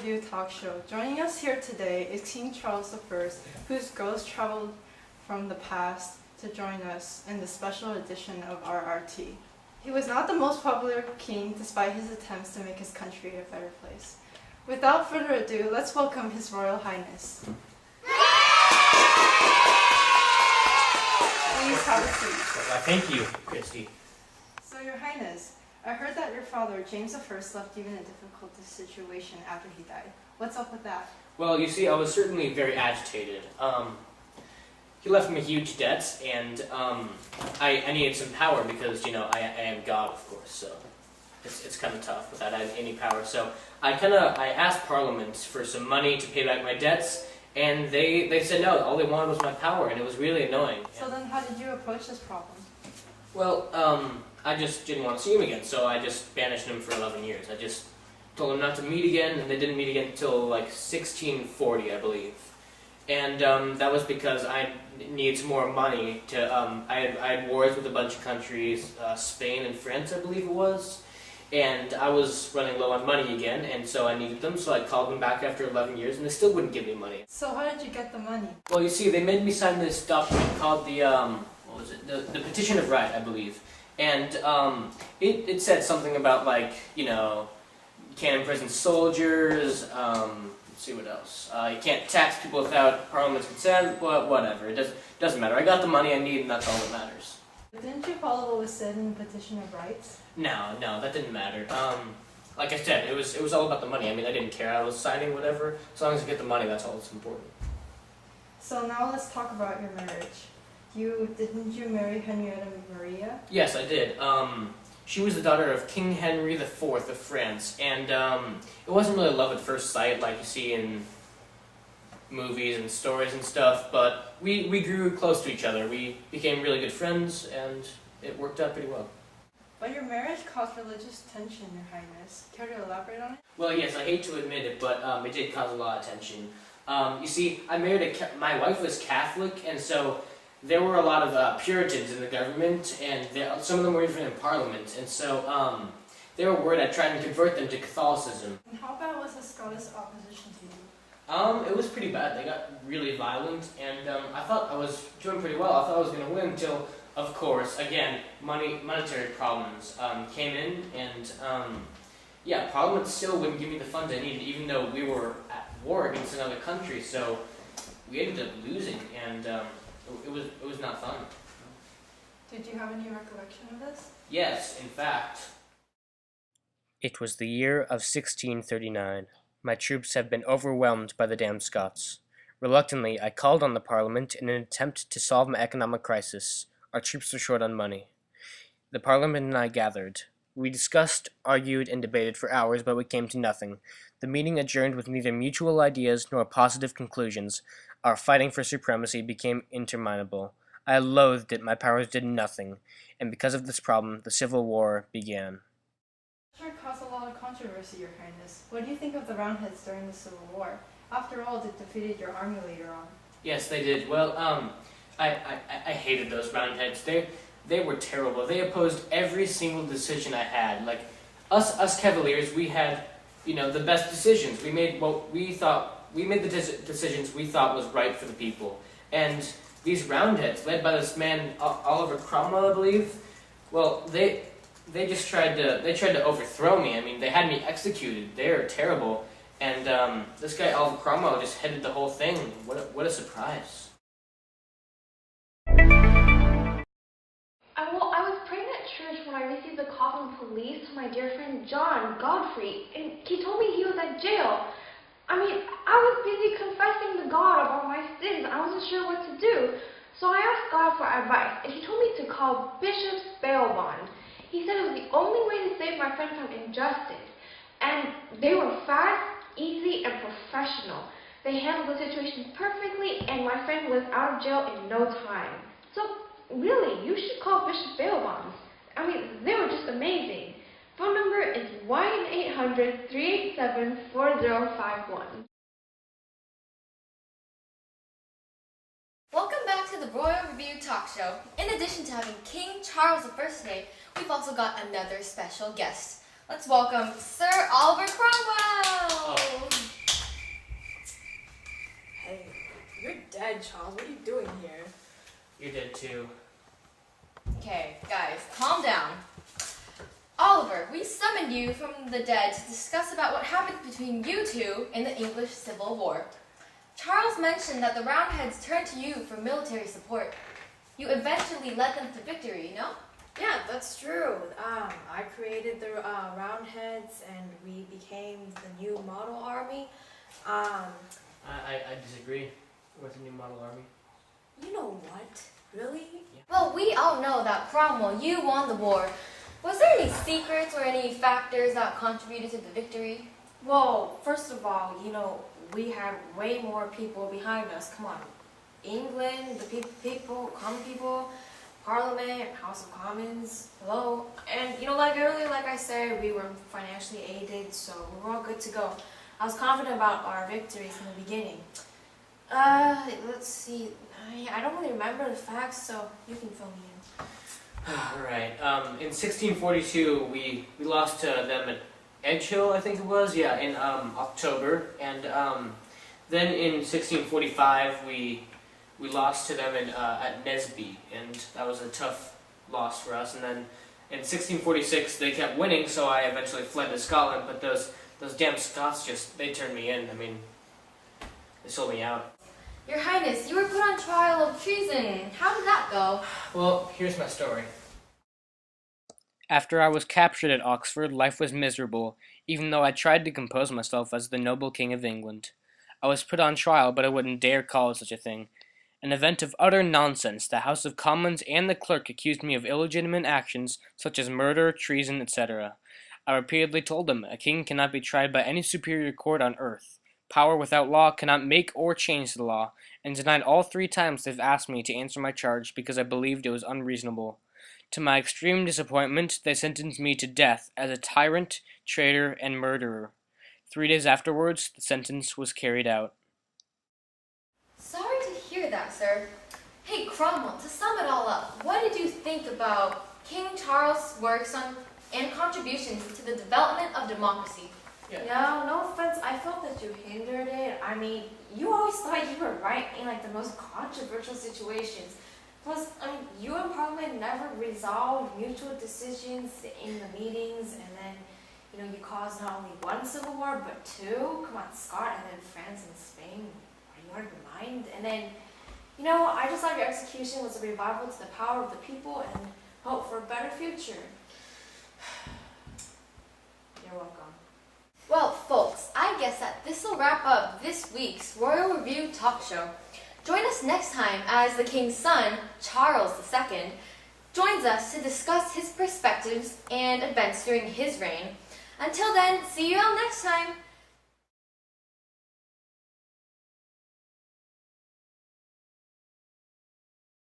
Review talk show. Joining us here today is King Charles I, whose ghost traveled from the past to join us in the special edition of RRT. He was not the most popular king despite his attempts to make his country a better place. Without further ado, let's welcome His Royal Highness. Please have a seat. Well, thank you, Christy. So, Your Highness, I heard that your father, James I, left you in a difficult situation after he died. What's up with that? Well, you see, I was certainly very agitated. He left me huge debts, and I needed some power because, I am God, of course, so it's kind of tough without any power. So I asked Parliament for some money to pay back my debts, and they said no. All they wanted was my power, and it was really annoying. So then how did you approach this problem? Well, I just didn't want to see him again, so I just banished him for 11 years. I just told him not to meet again, and they didn't meet again until like 1640, I believe. And that was because I needed some more money to, I had wars with a bunch of countries, Spain and France, I believe it was, and I was running low on money again, and so I needed them, so I called them back after 11 years, and they still wouldn't give me money. So how did you get the money? Well, you see, they made me sign this document called the, what was it, the Petition of Right, I believe. And it said something about, like, you can't imprison soldiers, let's see what else. You can't tax people without Parliament's consent, whatever. It doesn't matter. I got the money I need, and that's all that matters. Didn't you follow what was said in the Petition of Rights? No, that didn't matter. Like I said, it was all about the money. I mean, I didn't care. I was signing whatever. As long as I get the money, that's all that's important. So now let's talk about your marriage. Didn't you marry Henrietta Maria? Yes, I did. She was the daughter of King Henry IV of France, and it wasn't really love at first sight like you see in movies and stories and stuff, but we grew close to each other. We became really good friends, and it worked out pretty well. But your marriage caused religious tension, Your Highness. Care to elaborate on it? Well, yes, I hate to admit it, but it did cause a lot of tension. You see, my wife was Catholic, and so there were a lot of Puritans in the government, and some of them were even in Parliament, and so they were worried I'd try and convert them to Catholicism. And how bad was the Scottish opposition to you? It was pretty bad. They got really violent, and I thought I was doing pretty well. I thought I was going to win until, of course, again, monetary problems came in, and yeah, Parliament still wouldn't give me the funds I needed, even though we were at war against another country, so we ended up losing, and it was not fun. Did you have any recollection of this? Yes, in fact. It was the year of 1639. My troops had been overwhelmed by the damned Scots. Reluctantly, I called on the Parliament in an attempt to solve my economic crisis. Our troops were short on money. The Parliament and I gathered. We discussed, argued, and debated for hours, but we came to nothing. The meeting adjourned with neither mutual ideas nor positive conclusions. Our fighting for supremacy became interminable. I loathed it, my powers did nothing, and because of this problem, the Civil War began. Sure caused a lot of controversy, Your Highness. What do you think of the Roundheads during the Civil War? After all, they defeated your army later on. Yes, they did. Well, I hated those Roundheads. They were terrible. They opposed every single decision I had. Like, us Cavaliers, we had, the best decisions. We made the decisions we thought was right for the people. And these Roundheads, led by this man, Oliver Cromwell, I believe, well, they just tried to overthrow me. I mean, they had me executed. They were terrible. And this guy, Oliver Cromwell, just headed the whole thing. What a surprise. I was praying at church when I received a call from police from my dear friend John Godfrey, and he told me he was at jail. I mean, I was busy confessing to God of all my sins. I wasn't sure what to do. So I asked God for advice, and he told me to call Bishop's bail bond. He said it was the only way to save my friend from injustice. And they were fast, easy, and professional. They handled the situation perfectly, and my friend was out of jail in no time. So, really, you should call Bishop bail bonds. I mean, they were just amazing. Phone number is 1-800-387-4051. Welcome back to the Royal Review talk show. In addition to having King Charles I today, we've also got another special guest. Let's welcome Sir Oliver Cromwell! Hey, you're dead, Charles. What are you doing here? You're dead too. Okay, guys, calm down. Oliver, we summoned you from the dead to discuss about what happened between you two in the English Civil War. Charles mentioned that the Roundheads turned to you for military support. You eventually led them to victory, you know? Yeah, that's true. I created the Roundheads, and we became the new model army. I disagree with the new model army. You know what? Really? Well, we all know that Cromwell, you won the war. Was there any secrets or any factors that contributed to the victory? Well, first of all, we had way more people behind us. Come on. England, the common people, Parliament, House of Commons, hello. And, like earlier, like I said, we were financially aided, so we were all good to go. I was confident about our victories in the beginning. Let's see. I don't really remember the facts, so you can fill me in. Alright, in 1642, we lost to them at Edgehill, I think it was, yeah, in October. And then in 1645, we lost to them at Nesby, and that was a tough loss for us. And then in 1646, they kept winning, so I eventually fled to Scotland, but those damn Scots they turned me in. I mean, they sold me out. Your Highness, you were put on trial of treason. How did that go? Well, here's my story. After I was captured at Oxford, life was miserable, even though I tried to compose myself as the noble King of England. I was put on trial, but I wouldn't dare call it such a thing. An event of utter nonsense, the House of Commons and the clerk accused me of illegitimate actions, such as murder, treason, etc. I repeatedly told them a king cannot be tried by any superior court on earth. Power without law cannot make or change the law, and denied all 3 times they've asked me to answer my charge because I believed it was unreasonable. To my extreme disappointment, they sentenced me to death as a tyrant, traitor, and murderer. 3 days afterwards, the sentence was carried out. Sorry to hear that, sir. Hey, Cromwell, to sum it all up, what did you think about King Charles' works on and contributions to the development of democracy? No offense, I felt that you hindered it. I mean, you always thought you were right in the most controversial situations. Plus, you and Parliament never resolved mutual decisions in the meetings, and then, you caused not only 1 civil war, but 2. Come on, Scott, and then France and Spain. Are you out of your mind? And then, I just thought your execution was a revival to the power of the people and hope for a better future. You're welcome. Well, folks, I guess that this will wrap up this week's Royal Review talk show. Join us next time as the King's son, Charles II, joins us to discuss his perspectives and events during his reign. Until then, see you all next time!